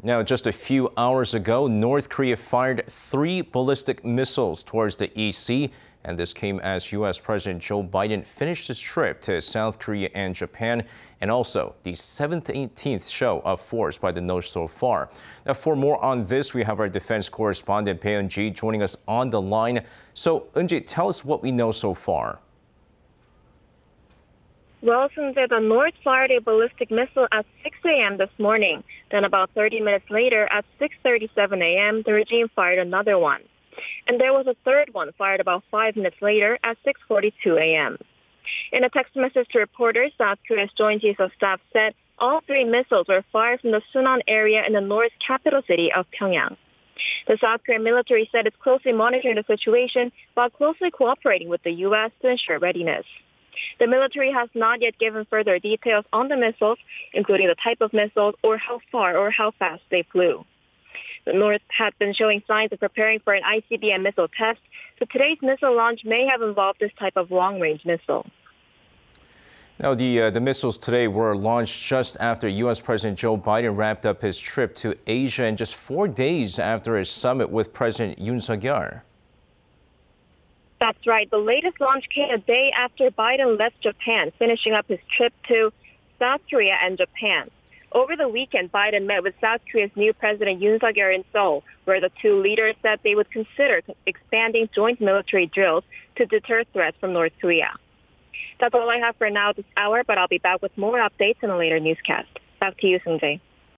Now, just a few hours ago, North Korea fired 3 ballistic missiles towards the East Sea, and this came as U.S. President Joe Biden finished his trip to South Korea and Japan, and also the 17th show of force by the North so far. Now, for more on this, we have our defense correspondent Bae Eun-ji joining us on the line. So, Eun-ji, tell us what we know so far. Well, Seung-jae, the North fired a ballistic missile at 6 a.m. this morning. Then about 30 minutes later, at 6:37 a.m., the regime fired another one. And there was a third one fired about 5 minutes later at 6:42 a.m. In a text message to reporters, South Korea's Joint Chiefs of Staff said all 3 missiles were fired from the Sunan area in the North capital city of Pyeongyang. The South Korean military said it's closely monitoring the situation while closely cooperating with the U.S. to ensure readiness. The military has not yet given further details on the missiles, including the type of missiles or how far or how fast they flew. The North had been showing signs of preparing for an ICBM missile test, so today's missile launch may have involved this type of long-range missile. Now, the missiles today were launched just after U.S. President Joe Biden wrapped up his trip to Asia and just 4 days after his summit with President Yoon. That's right. The latest launch came a day after Biden left Japan, finishing up his trip to South Korea and Japan. Over the weekend, Biden met with South Korea's new President Yoon in Seoul, where the two leaders said they would consider expanding joint military drills to deter threats from North Korea. That's all I have for now this hour, but I'll be back with more updates in a later newscast. Back to you, Seung-jae.